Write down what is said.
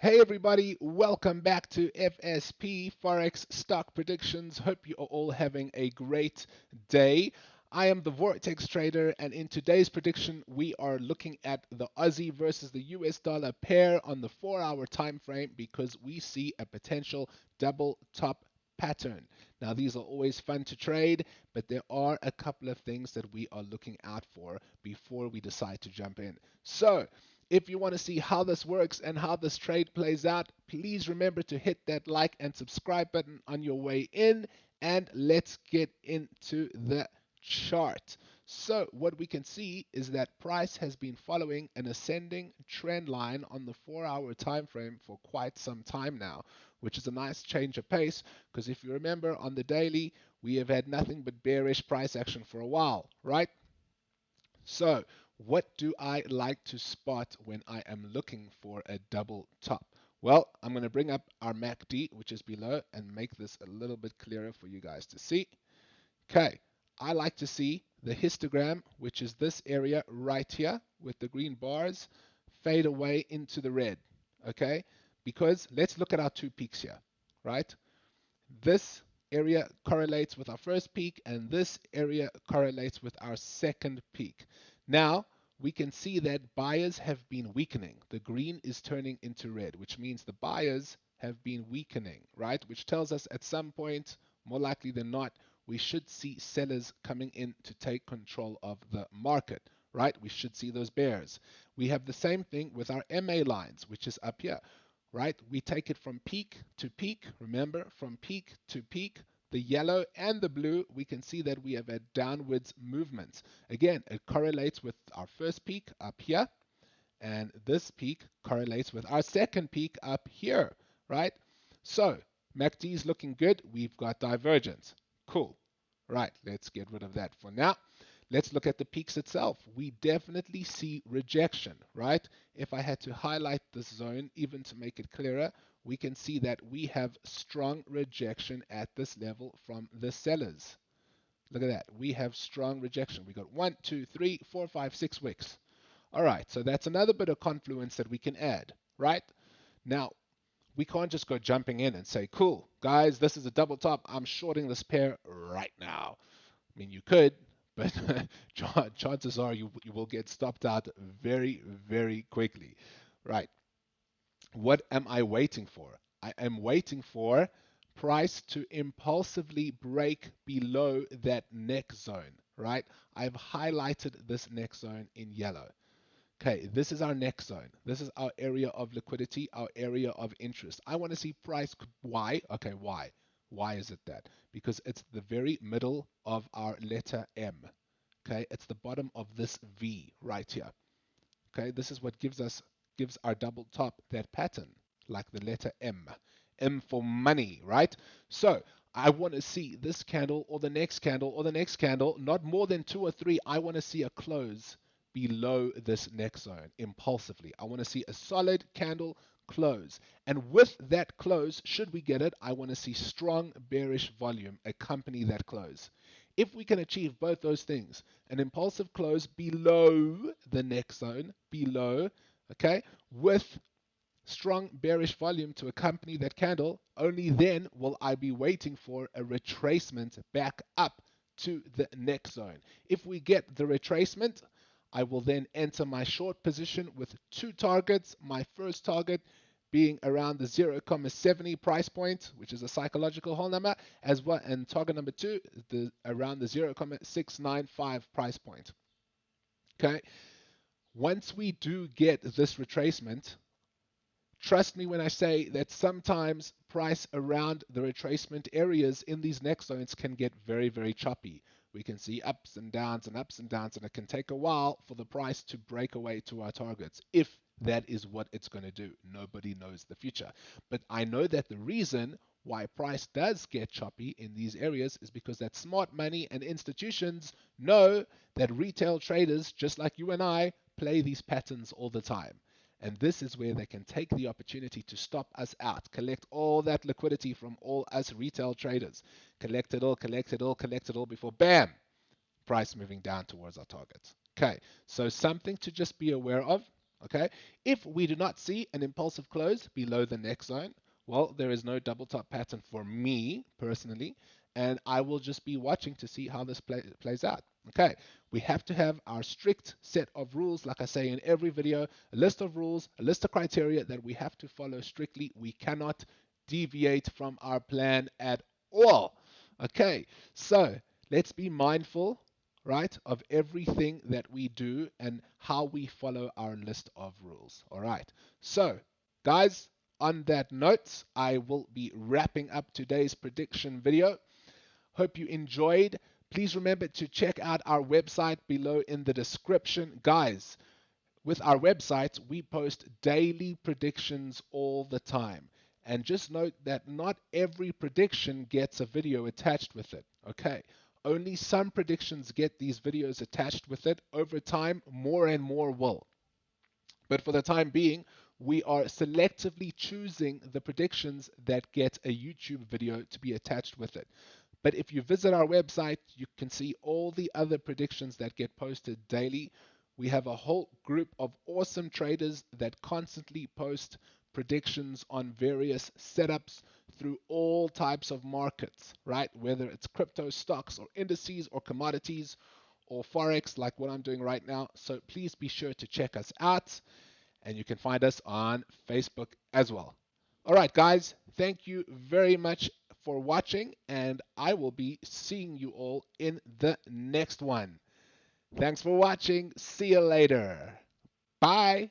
Hey everybody, welcome back to FSP Forex Stock Predictions. Hope you are all having a great day. I am the Vortex Trader, and in today's prediction, we are looking at the Aussie versus the US dollar pair on the 4-hour time frame because we see a potential double top pattern. Now, these are always fun to trade, but there are a couple of things that we are looking out for before we decide to jump in. So, if you want to see how this works and how this trade plays out, please remember to hit that like and subscribe button on your way in, and let's get into the chart. So what we can see is that price has been following an ascending trend line on the 4-hour time frame for quite some time now, which is a nice change of pace because if you remember on the daily, we have had nothing but bearish price action for a while, right? So what do I like to spot when I am looking for a double top? Well, I'm going to bring up our MACD, which is below, and make this a little bit clearer for you guys to see. Okay, I like to see the histogram, which is this area right here with the green bars, fade away into the red, okay? Because let's look at our two peaks here, right? This area correlates with our first peak, and this area correlates with our second peak. Now, we can see that buyers have been weakening. The green is turning into red, which means the buyers have been weakening, right? Which tells us at some point, more likely than not, we should see sellers coming in to take control of the market, right? We should see those bears. We have the same thing with our MA lines, which is up here, right? We take it from peak to peak. Remember, from peak to peak, the yellow and the blue, we can see that we have a downwards movement. Again, it correlates with our first peak up here, and this peak correlates with our second peak up here, right? So MACD is looking good. We've got divergence. Cool. Right, let's get rid of that for now. Let's look at the peaks itself. We definitely see rejection, right? If I had to highlight this zone, even to make it clearer, we can see that we have strong rejection at this level from the sellers. Look at that. We have strong rejection. We got 1, 2, 3, 4, 5, 6 wicks. All right, so that's another bit of confluence that we can add, right? Now, we can't just go jumping in and say, cool, guys, this is a double top. I'm shorting this pair right now. I mean, you could, but chances are you will get stopped out very, very quickly, right? What am I waiting for? I am waiting for price to impulsively break below that neck zone, right? I've highlighted this neck zone in yellow. Okay, this is our next zone. This is our area of liquidity, our area of interest. I want to see price. Why? Okay, why? Why is it that? Because it's the very middle of our letter M. Okay, it's the bottom of this V right here. Okay, this is what gives our double top that pattern, like the letter M. M for money, right? So I want to see this candle or the next candle or the next candle, not more than 2 or 3. I want to see a close below this next zone impulsively. I want to see a solid candle close. And with that close, should we get it, I want to see strong bearish volume accompany that close. If we can achieve both those things, an impulsive close below the next zone, below, okay, with strong bearish volume to accompany that candle, only then will I be waiting for a retracement back up to the next zone. If we get the retracement, I will then enter my short position with 2 targets. My first target being around the 0.70 price point, which is a psychological whole number, as well, and target number 2 is around the 0.695 price point. Okay, once we do get this retracement, trust me when I say that sometimes price around the retracement areas in these next zones can get very, very choppy. We can see ups and downs and ups and downs, and it can take a while for the price to break away to our targets, if that is what it's going to do. Nobody knows the future. But I know that the reason why price does get choppy in these areas is because that smart money and institutions know that retail traders, just like you and I, play these patterns all the time. And this is where they can take the opportunity to stop us out, collect all that liquidity from all us retail traders, collect it all, collect it all, collect it all before, bam, price moving down towards our targets. Okay, so something to just be aware of. Okay, if we do not see an impulsive close below the next zone, well, there is no double top pattern for me personally, and I will just be watching to see how this plays out. Okay, we have to have our strict set of rules, like I say in every video, a list of rules, a list of criteria that we have to follow strictly. We cannot deviate from our plan at all. Okay, so let's be mindful, right, of everything that we do and how we follow our list of rules. All right, so guys, on that note, I will be wrapping up today's prediction video. Hope you enjoyed. Please remember to check out our website below in the description. Guys, with our website, we post daily predictions all the time. And just note that not every prediction gets a video attached with it. Okay. Only some predictions get these videos attached with it. Over time, more and more will. But for the time being, we are selectively choosing the predictions that get a YouTube video to be attached with it. But if you visit our website, you can see all the other predictions that get posted daily. We have a whole group of awesome traders that constantly post predictions on various setups through all types of markets, right? Whether it's crypto, stocks, or indices, or commodities, or Forex, like what I'm doing right now. So please be sure to check us out, and you can find us on Facebook as well. All right, guys, thank you very much for watching, and I will be seeing you all in the next one. Thanks for watching. See you later. Bye.